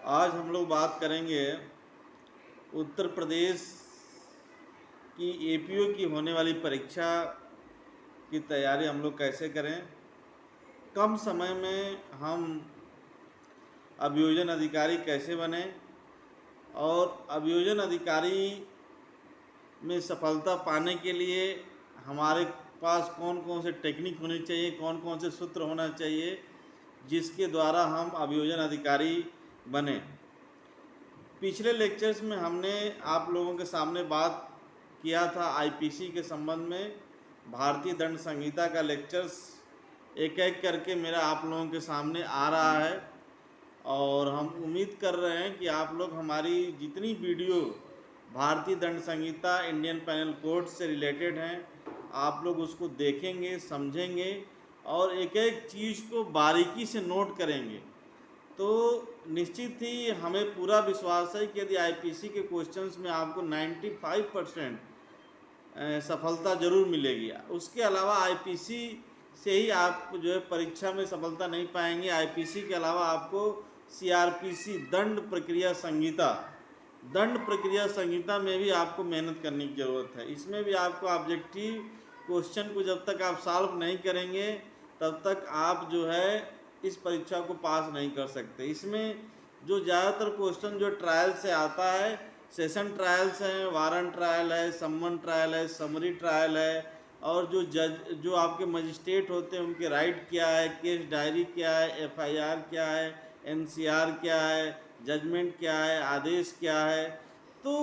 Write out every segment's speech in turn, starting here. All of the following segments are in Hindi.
आज हम लोग बात करेंगे उत्तर प्रदेश की एपीओ की होने वाली परीक्षा की तैयारी हम लोग कैसे करें। कम समय में हम अभियोजन अधिकारी कैसे बने और अभियोजन अधिकारी में सफलता पाने के लिए हमारे पास कौन कौन से टेक्निक होनी चाहिए, कौन कौन से सूत्र होना चाहिए जिसके द्वारा हम अभियोजन अधिकारी बने। पिछले लेक्चर्स में हमने आप लोगों के सामने बात किया था आईपीसी के संबंध में। भारतीय दंड संहिता का लेक्चर्स एक एक करके मेरा आप लोगों के सामने आ रहा है और हम उम्मीद कर रहे हैं कि आप लोग हमारी जितनी वीडियो भारतीय दंड संहिता इंडियन पैनल कोड से रिलेटेड हैं आप लोग उसको देखेंगे, समझेंगे और एक एक चीज़ को बारीकी से नोट करेंगे। तो निश्चित ही हमें पूरा विश्वास है कि यदि आईपीसी के क्वेश्चंस में आपको 95% सफलता जरूर मिलेगी। उसके अलावा आईपीसी से ही आप जो है परीक्षा में सफलता नहीं पाएंगे। आईपीसी के अलावा आपको सीआरपीसी दंड प्रक्रिया संहिता में भी आपको मेहनत करने की ज़रूरत है। इसमें भी आपको ऑब्जेक्टिव क्वेश्चन को जब तक आप सॉल्व नहीं करेंगे तब तक आप जो है इस परीक्षा को पास नहीं कर सकते। इसमें जो ज़्यादातर क्वेश्चन जो ट्रायल से आता है, सेशन ट्रायल्स हैं, वारंट ट्रायल है, सम्मन ट्रायल है, समरी ट्रायल है और जो आपके मजिस्ट्रेट होते हैं उनके राइट क्या है, केस डायरी क्या है, एफआईआर क्या है, एनसीआर क्या है, जजमेंट क्या है, आदेश क्या है। तो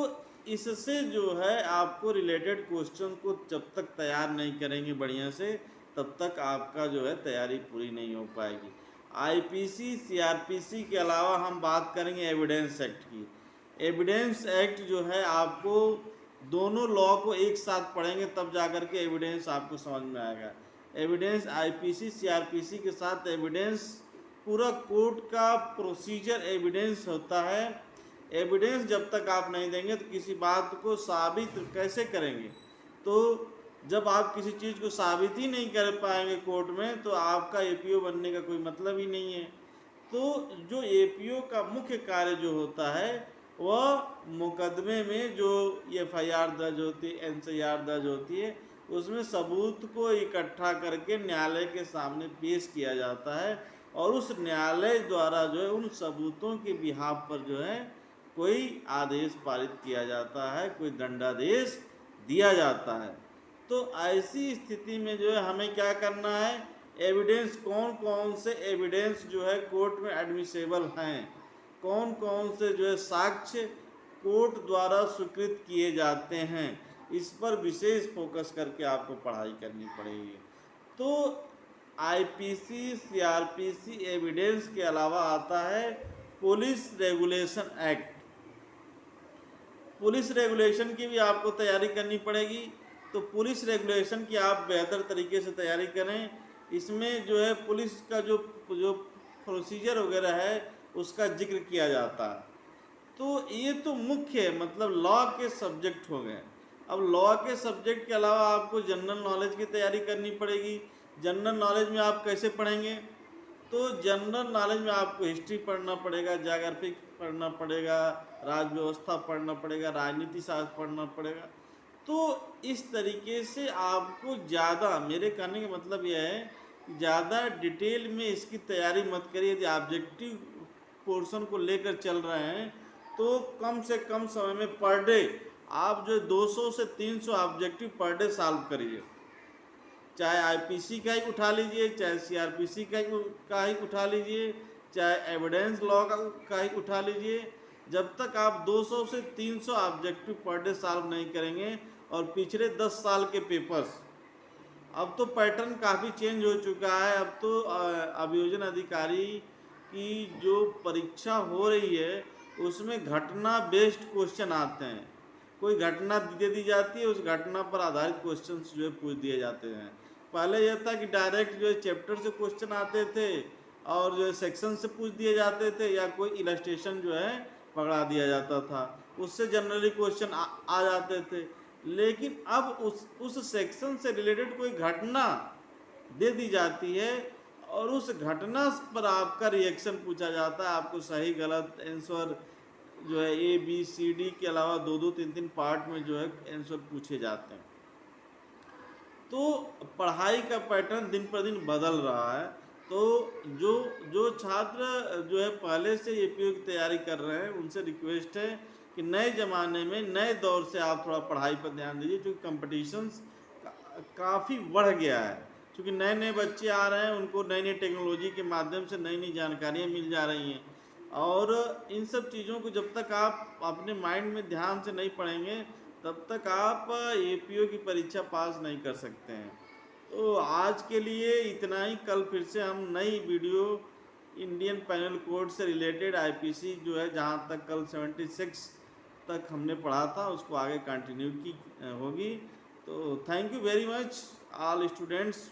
इससे जो है आपको रिलेटेड क्वेश्चन को जब तक तैयार नहीं करेंगे बढ़िया से तब तक आपका जो है तैयारी पूरी नहीं हो पाएगी। आईपीसी सीआरपीसी के अलावा हम बात करेंगे एविडेंस एक्ट की। एविडेंस एक्ट जो है आपको दोनों लॉ को एक साथ पढ़ेंगे तब जाकर के एविडेंस आपको समझ में आएगा। एविडेंस आईपीसी सीआरपीसी के साथ एविडेंस पूरा कोर्ट का प्रोसीजर एविडेंस होता है। एविडेंस जब तक आप नहीं देंगे तो किसी बात को साबित कैसे करेंगे। तो जब आप किसी चीज़ को साबित ही नहीं कर पाएंगे कोर्ट में तो आपका एपीओ बनने का कोई मतलब ही नहीं है। तो जो एपीओ का मुख्य कार्य जो होता है वह मुकदमे में जो एफआईआर दर्ज होती है, एनसीआर दर्ज होती है, उसमें सबूत को इकट्ठा करके न्यायालय के सामने पेश किया जाता है और उस न्यायालय द्वारा जो है उन सबूतों के बिहाफ पर जो है कोई आदेश पारित किया जाता है, कोई दंडादेश दिया जाता है। तो ऐसी स्थिति में जो है हमें क्या करना है, एविडेंस कौन कौन से एविडेंस जो है कोर्ट में एडमिसेबल हैं, कौन कौन से जो है साक्ष्य कोर्ट द्वारा स्वीकृत किए जाते हैं, इस पर विशेष फोकस करके आपको पढ़ाई करनी पड़ेगी। तो आईपीसी सीआरपीसी एविडेंस के अलावा आता है police regulation act. Police regulation की भी आपको तैयारी करनी पड़ेगी। तो पुलिस रेगुलेशन की आप बेहतर तरीके से तैयारी करें। इसमें जो है पुलिस का जो जो प्रोसीजर वगैरह है उसका जिक्र किया जाता है। तो ये तो मुख्य मतलब लॉ के सब्जेक्ट हो गए। अब लॉ के सब्जेक्ट के अलावा आपको जनरल नॉलेज की तैयारी करनी पड़ेगी। जनरल नॉलेज में आप कैसे पढ़ेंगे, तो जनरल नॉलेज में आपको हिस्ट्री पढ़ना पड़ेगा, ज्योग्राफी पढ़ना पड़ेगा, राज व्यवस्था पढ़ना पड़ेगा, राजनीति शास्त्र पढ़ना पड़ेगा। तो इस तरीके से आपको ज़्यादा, मेरे कहने का मतलब यह है कि ज़्यादा डिटेल में इसकी तैयारी मत करिए। यदि ऑब्जेक्टिव पोर्शन को लेकर चल रहे हैं तो कम से कम समय में पर डे आप जो 200 से 300 ऑब्जेक्टिव पर डे सॉल्व करिए। चाहे आईपीसी का ही उठा लीजिए, चाहे सीआरपीसी का ही उठा लीजिए, चाहे एविडेंस लॉ का ही उठा लीजिए। जब तक आप 200 से 300 ऑब्जेक्टिव पर डे सॉल्व नहीं करेंगे और पिछले 10 साल के पेपर्स, अब तो पैटर्न काफ़ी चेंज हो चुका है। अब तो अभियोजन अधिकारी की जो परीक्षा हो रही है उसमें घटना बेस्ड क्वेश्चन आते हैं। कोई घटना दे दी जाती है, उस घटना पर आधारित क्वेश्चन जो है पूछ दिए जाते हैं। पहले यह था कि डायरेक्ट जो है चैप्टर से क्वेश्चन आते थे और जो है सेक्शन से पूछ दिए जाते थे या कोई इलस्ट्रेशन जो है पकड़ा दिया जाता था, उससे जनरली क्वेश्चन आ जाते थे। लेकिन अब उस सेक्शन से रिलेटेड कोई घटना दे दी जाती है और उस घटना पर आपका रिएक्शन पूछा जाता है। आपको सही गलत आंसर जो है ABCD के अलावा 2-2 3-3 पार्ट में जो है आंसर पूछे जाते हैं। तो पढ़ाई का पैटर्न दिन पर दिन बदल रहा है। तो जो जो छात्र जो है पहले से APO की तैयारी कर रहे हैं, उनसे रिक्वेस्ट है कि नए ज़माने में नए दौर से आप थोड़ा पढ़ाई पर ध्यान दीजिए, क्योंकि कंपटीशंस काफ़ी बढ़ गया है। क्योंकि नए नए बच्चे आ रहे हैं, उनको नई नई टेक्नोलॉजी के माध्यम से नई नई जानकारियाँ मिल जा रही हैं, और इन सब चीज़ों को जब तक आप अपने माइंड में ध्यान से नहीं पढ़ेंगे, तब तक आप APO की परीक्षा पास नहीं कर सकते हैं। तो आज के लिए इतना ही। कल फिर से हम नई वीडियो इंडियन पैनल कोड से रिलेटेड IPC जो है, जहाँ तक कल 76 तक हमने पढ़ा था, उसको आगे कंटिन्यू की होगी। तो thank you very much all students